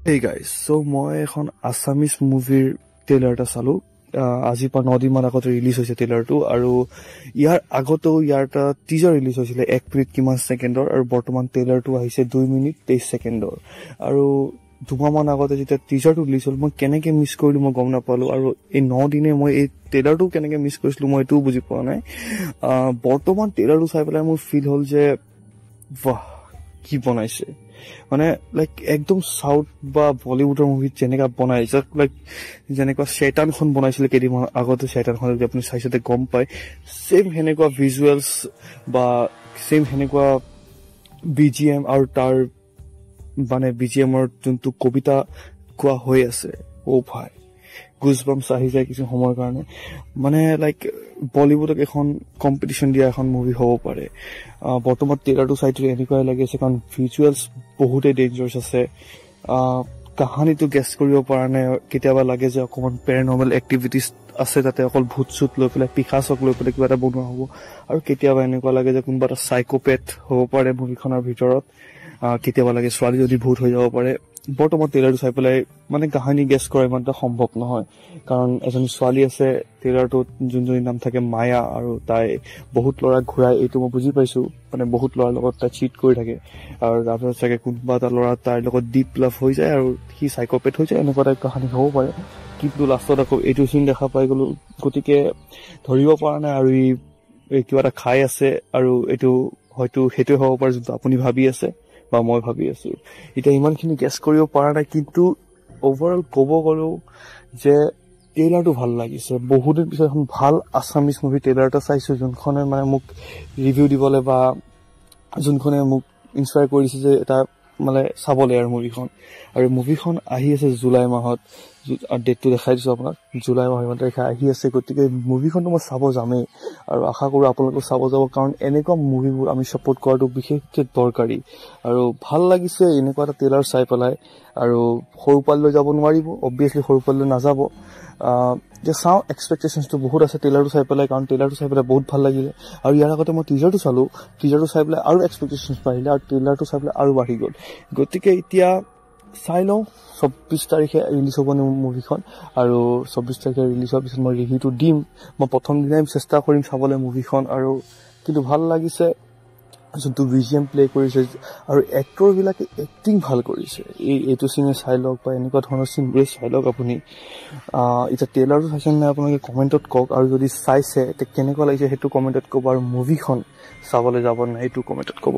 Hey guys, so মই এখন Assamese মুভিৰ trailer এটা চালো আজি পৰা 9 দিন মান আগতে ৰিলিজ হৈছে ট্ৰেইলাৰটো আৰু ইয়াৰ আগতেও ইয়াৰ এটা টিজাৰ ৰিলিজ হৈছিলে 1 মিনিট কিমান সেকেন্ডৰ আৰু বৰ্তমান ট্ৰেইলাৰটো আহিছে 2 মিনিট 23 সেকেন্ডৰ আৰু দুমাহমান আগতে যেতিয়া টিজাৰটো ৰিলিজ হ'ল মই কেনেকৈ মিছ কৰিলো মই গম নাপালো আৰু এই 9 দিনে মই এই ট্ৰেইলাৰটো কেনেকৈ মিছ কৰিছিলো মই এটোও বুজি পোৱা নাই বৰ্তমান ট্ৰেইলাৰটো চাই পেলাই মোৰ ফিল হ'ল যে বাহ কি বনাইছে মানে লাইক একদম সাউথ বা বলিউডৰ মুভি যেনেকা বনাইছে লাইক যেনেকা শয়তানখন বনাইছিল কেইদিনমান আগতে শয়তানখন যদি আপুনি চাইছে গম পায় সেম হেনেকুৱা ভিজুৱেলছ বা সেম হেনেকুৱা বিজিএম আৰু তাৰ মানে বিজিএমৰ যোনটো কবিতা কোৱা হৈ আছে ও ভাই গুজবাম্পছ আহি যায় কিছু সময়ৰ কাৰণে মানে লাইক বলিউডক এখন কম্পিটিশন দিয়া এখন মুভি হ'ব পাৰে বৰ্তমান ট্ৰেইলাৰটো চাইটো এনেকুৱাই লাগিছে কাৰণ ভিজুৱেলছ বহুতে ডেঞ্জাৰাছ আছে কাহানীটো গেছ কৰিব পৰা নাই কেতিয়াবা লাগে যে অকমান পেৰানৰ্মেল এক্টিভিটিজ আছে তাতে অকল ভূত লৈ পেলাই পিখাচক লৈ পেলাই কিবা এটা বনোৱা হ'ব আৰু কেতিয়াবা এনেকুৱা লাগে যে কোনোবা এটা সাইকোপেথ হ'ব পাৰে মুভিখনৰ ভিতৰত কেতিয়াবা লাগে ছোৱালী যদি ভূত হৈ যাব পাৰে বৰ্তমান ট্ৰেইলাৰটো চাই পেলাই মানে কাহানী গেছ কৰা ইমানটা সম্ভৱ নহয় কাৰণ এজনী ছোৱালী আছে ট্ৰেইলাৰটোত যোনজনীৰ নাম থাকে মায়া আৰু তাই বহুত ল'ৰা ঘূৰাই এইটো মই বুজি পাইছো মানে বহুত ল'ৰাৰ লগত তাই চিট কৰি থাকে আৰু তাৰপিছত চাগে কোনোবা এটা ল'ৰা তাইৰ লগত ডিপ লাভ হৈ যায় আৰু সি সাইকোপেথ হৈ যায় এনেকুৱা টাইপ কাহানী হ'ব পাৰে কিন্তু লাষ্টত আকৌ এইটো চিন দেখা পাই গ'লো গতিকে ধৰিব পৰা নাই আৰু এই কিবা এটা খাই আছে আৰু এইটো হয়তো সেইটোৱে হ'ব পাৰে যোনটো আপুনি ভাবি আছে বা মই ভাবি আছো এটা ইমানখিনি গেছ কৰিব পৰা নাই কিন্তু ওভাৰঅল ক'ব গ'লো যে ট্ৰেইলাৰটো ভাল লাগিছে বহুত দিন পিছত এখন ভাল আসামিজ মুভি ট্ৰেইলাৰ এটা চাইছো যোনখনে মানে মোক ৰিভিউ দিবলৈ বা যোনখনে মোক ইনস্পায়াৰ কৰিছে যে এটা মানে চাবলৈ আৰু মুভিখন আহি আছে জুলাই মাহত আৰু ডেটটো দেখাই দিছো আপোনাক জুলাই মাহৰ তাৰিখে আহি আছে গতিকে মুভিখনটো মই চাব যামেই আৰু আশা কৰো আপোনালোকে চাব যাব কাৰণ এনেকুৱা মুভিবোৰ আমি সাপোৰ্ট কৰাটো বিশেষকৈ দৰকাৰী আৰু ভাল লাগিছে এনেকুৱা এটা ট্ৰেইলাৰ চাই পেলাই আৰু সৰুপাললৈ যাব নোৱাৰিব অবভিয়াছলি সৰুপাললৈ নাযাব যে চাও এক্সপেক্টেশনটো বহুত আছে ট্ৰেইলাৰটো চাই পেলাই কাৰণ ট্ৰেইলাৰটো চাই পেলাই বহুত ভাল লাগিলে আৰু ইয়াৰ আগতে মই টিজাৰটো চালো টিজাৰটো চাই পেলাই আৰু এক্সপেক্টেশনছ বাঢ়িলে আৰু ট্ৰেইলাৰটো চাই পেলাই আৰু বাঢ়ি গ'ল গতিকে এতিয়া চাই লওঁ 24 তাৰিখে ৰিলিজ হ'ব মুভিখন আৰু 24 তাৰিখে ৰিলিজ হোৱাৰ পিছত মই ৰিভিউটো দিম মই প্ৰথম দিনাই চেষ্টা কৰিম চাবলৈ মুভিখন আৰু কিন্তু ভাল লাগিছে যোনটো বিজিএম প্লে কৰিছে আৰু এক্টৰবিলাকে এক্টিং ভাল কৰিছে এইটো চিনে চাই লওক বা এনেকুৱা ধৰণৰ চিনবোৰে চাই লওক আপুনি এতিয়া ট্ৰেইলাৰটো চাইছে নে আপোনালোকে কমেণ্টত কওক আৰু যদি চাইছে তে কেনেকুৱা লাগিছে সেইটো কমেণ্টত ক'ব আৰু মুভিখন চাবলৈ যাব নাই এইটো কমেণ্টত ক'ব